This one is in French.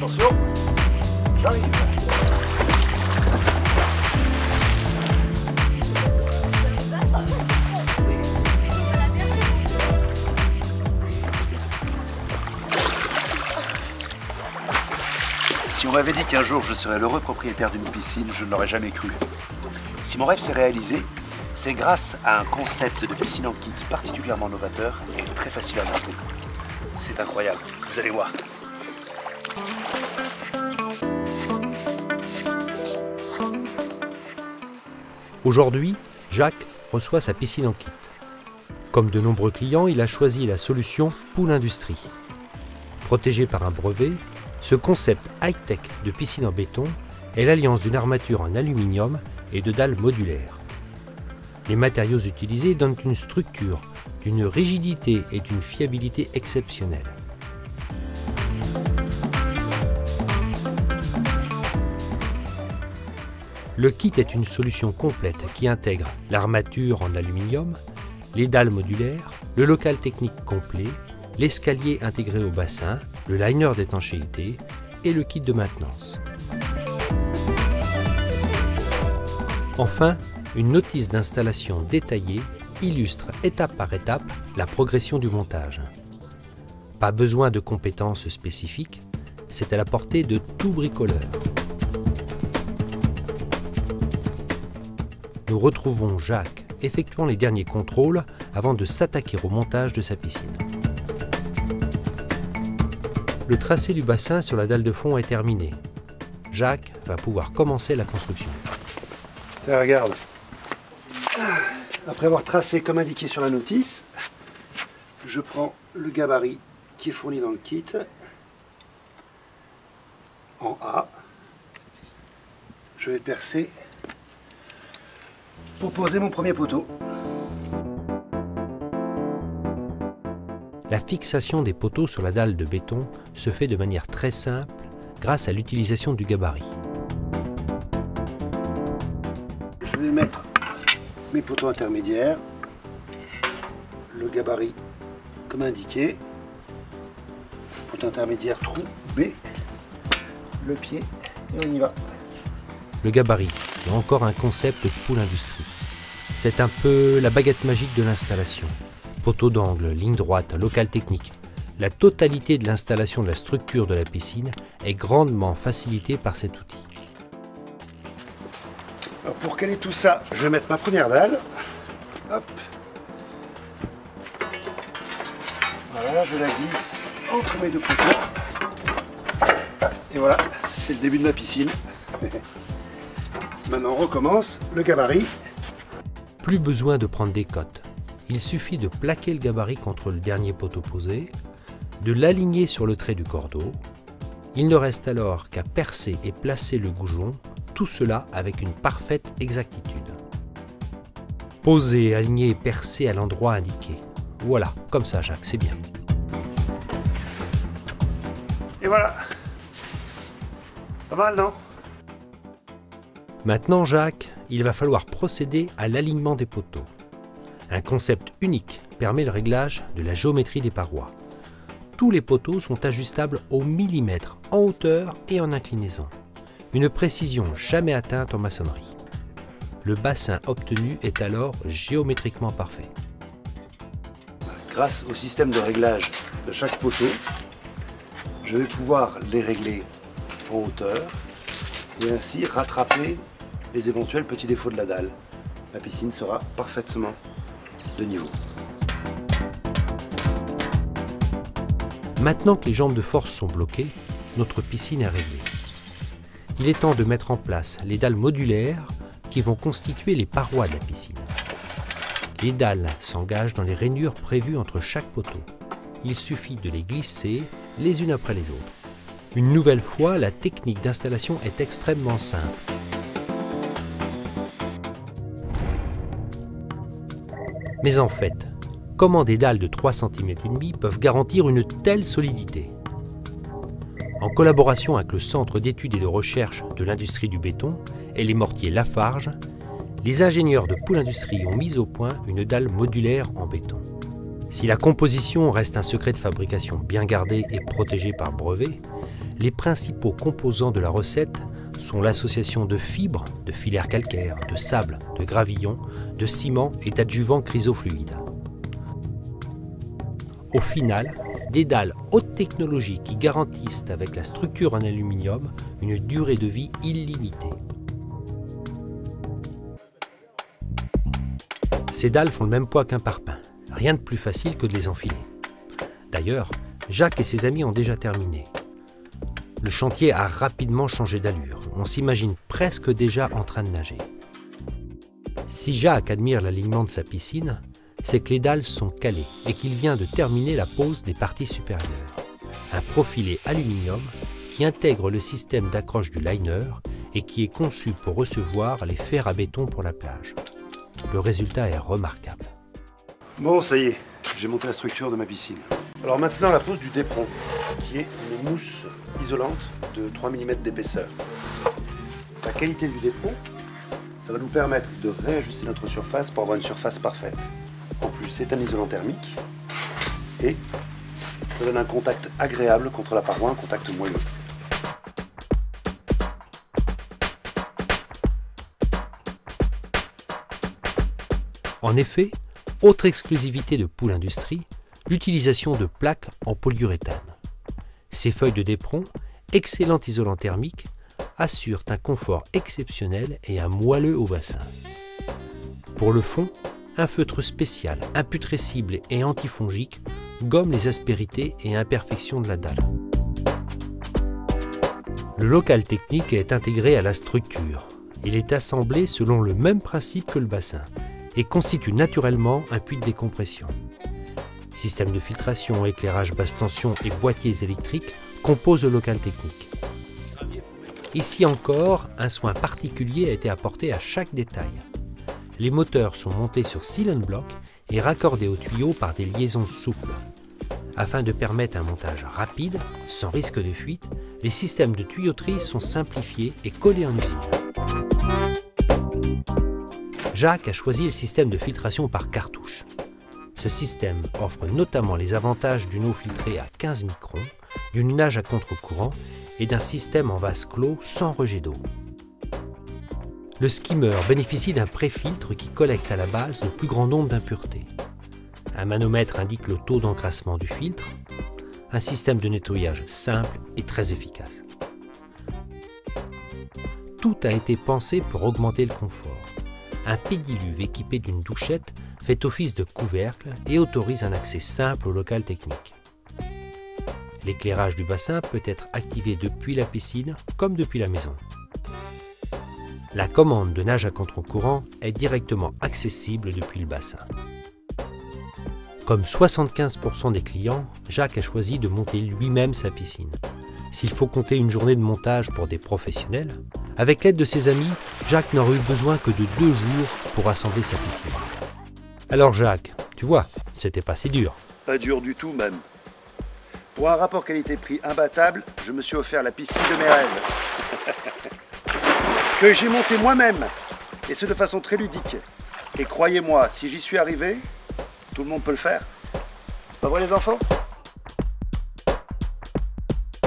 Attention, j'arrive. Si on m'avait dit qu'un jour je serais l'heureux propriétaire d'une piscine, je ne l'aurais jamais cru. Si mon rêve s'est réalisé, c'est grâce à un concept de piscine en kit particulièrement novateur et très facile à monter. C'est incroyable, vous allez voir. Aujourd'hui, Jacques reçoit sa piscine en kit. Comme de nombreux clients, il a choisi la solution Pool Industrie. Protégé par un brevet, ce concept high-tech de piscine en béton est l'alliance d'une armature en aluminium et de dalles modulaires. Les matériaux utilisés donnent une structure, d'une rigidité et d'une fiabilité exceptionnelles. Le kit est une solution complète qui intègre l'armature en aluminium, les dalles modulaires, le local technique complet, l'escalier intégré au bassin, le liner d'étanchéité et le kit de maintenance. Enfin, une notice d'installation détaillée illustre étape par étape la progression du montage. Pas besoin de compétences spécifiques, c'est à la portée de tout bricoleur. Nous retrouvons Jacques effectuant les derniers contrôles avant de s'attaquer au montage de sa piscine. Le tracé du bassin sur la dalle de fond est terminé. Jacques va pouvoir commencer la construction. Tiens, regarde. Après avoir tracé comme indiqué sur la notice, je prends le gabarit qui est fourni dans le kit en A. Je vais percer pour poser mon premier poteau. La fixation des poteaux sur la dalle de béton se fait de manière très simple grâce à l'utilisation du gabarit. Je vais mettre mes poteaux intermédiaires, le gabarit comme indiqué, poteau intermédiaire trou B, le pied et on y va. Le gabarit est encore un concept Pool Industrie. C'est un peu la baguette magique de l'installation. Poteau d'angle, ligne droite, local technique. La totalité de l'installation de la structure de la piscine est grandement facilitée par cet outil. Alors pour caler tout ça, je vais mettre ma première dalle. Hop. Voilà, je la glisse entre mes deux poteaux. Et voilà, c'est le début de ma piscine. Maintenant on recommence le gabarit. Plus besoin de prendre des cotes. Il suffit de plaquer le gabarit contre le dernier poteau posé, de l'aligner sur le trait du cordeau. Il ne reste alors qu'à percer et placer le goujon, tout cela avec une parfaite exactitude. Poser, aligner et percer à l'endroit indiqué. Voilà, comme ça Jacques, c'est bien. Et voilà. Pas mal, non? Maintenant Jacques, il va falloir procéder à l'alignement des poteaux. Un concept unique permet le réglage de la géométrie des parois. Tous les poteaux sont ajustables au millimètre en hauteur et en inclinaison. Une précision jamais atteinte en maçonnerie. Le bassin obtenu est alors géométriquement parfait. Grâce au système de réglage de chaque poteau, je vais pouvoir les régler en hauteur et ainsi rattraper les éventuels petits défauts de la dalle. La piscine sera parfaitement de niveau. Maintenant que les jambes de force sont bloquées, notre piscine est réglée. Il est temps de mettre en place les dalles modulaires qui vont constituer les parois de la piscine. Les dalles s'engagent dans les rainures prévues entre chaque poteau. Il suffit de les glisser les unes après les autres. Une nouvelle fois, la technique d'installation est extrêmement simple. Mais en fait, comment des dalles de 3,5 cm peuvent garantir une telle solidité? En collaboration avec le Centre d'études et de recherche de l'industrie du béton et les mortiers Lafarge, les ingénieurs de Pool Industrie ont mis au point une dalle modulaire en béton. Si la composition reste un secret de fabrication bien gardé et protégé par brevet, les principaux composants de la recette sont l'association de fibres, de filaires calcaires, de sable, de gravillon, de ciment et d'adjuvants chrysofluides. Au final, des dalles haute technologie qui garantissent avec la structure en aluminium une durée de vie illimitée. Ces dalles font le même poids qu'un parpaing. Rien de plus facile que de les enfiler. D'ailleurs, Jacques et ses amis ont déjà terminé. Le chantier a rapidement changé d'allure. On s'imagine presque déjà en train de nager. Si Jacques admire l'alignement de sa piscine, c'est que les dalles sont calées et qu'il vient de terminer la pose des parties supérieures. Un profilé aluminium qui intègre le système d'accroche du liner et qui est conçu pour recevoir les fers à béton pour la plage. Le résultat est remarquable. Bon, ça y est, j'ai monté la structure de ma piscine. Alors maintenant, la pose du d'éperon, qui est une mousse isolante de 3 mm d'épaisseur. La qualité du d'éperon, ça va nous permettre de réajuster notre surface pour avoir une surface parfaite. En plus, c'est un isolant thermique et ça donne un contact agréable contre la paroi, un contact moelleux. En effet, autre exclusivité de Pool Industries, l'utilisation de plaques en polyuréthane. Ces feuilles de d'éperon, excellent isolant thermique, assurent un confort exceptionnel et un moelleux au bassin. Pour le fond, un feutre spécial, imputrescible et antifongique gomme les aspérités et imperfections de la dalle. Le local technique est intégré à la structure. Il est assemblé selon le même principe que le bassin et constitue naturellement un puits de décompression. Système de filtration, éclairage basse tension et boîtiers électriques composent le local technique. Ici encore, un soin particulier a été apporté à chaque détail. Les moteurs sont montés sur cylinder block et raccordés aux tuyaux par des liaisons souples. Afin de permettre un montage rapide, sans risque de fuite, les systèmes de tuyauterie sont simplifiés et collés en usine. Jacques a choisi le système de filtration par cartouche. Ce système offre notamment les avantages d'une eau filtrée à 15 microns, d'une nage à contre-courant et d'un système en vase clos sans rejet d'eau. Le skimmer bénéficie d'un pré-filtre qui collecte à la base le plus grand nombre d'impuretés. Un manomètre indique le taux d'encrassement du filtre. Un système de nettoyage simple et très efficace. Tout a été pensé pour augmenter le confort. Un pédiluve équipé d'une douchette fait office de couvercle et autorise un accès simple au local technique. L'éclairage du bassin peut être activé depuis la piscine comme depuis la maison. La commande de nage à contre-courant est directement accessible depuis le bassin. Comme 75% des clients, Jacques a choisi de monter lui-même sa piscine. S'il faut compter une journée de montage pour des professionnels, avec l'aide de ses amis, Jacques n'aurait eu besoin que de 2 jours pour assembler sa piscine. Alors Jacques, tu vois, c'était pas si dur. Pas dur du tout même. Pour un rapport qualité-prix imbattable, je me suis offert la piscine de mes rêves. Que j'ai montée moi-même, et ce de façon très ludique. Et croyez-moi, si j'y suis arrivé, tout le monde peut le faire. Pas vrai les enfants ?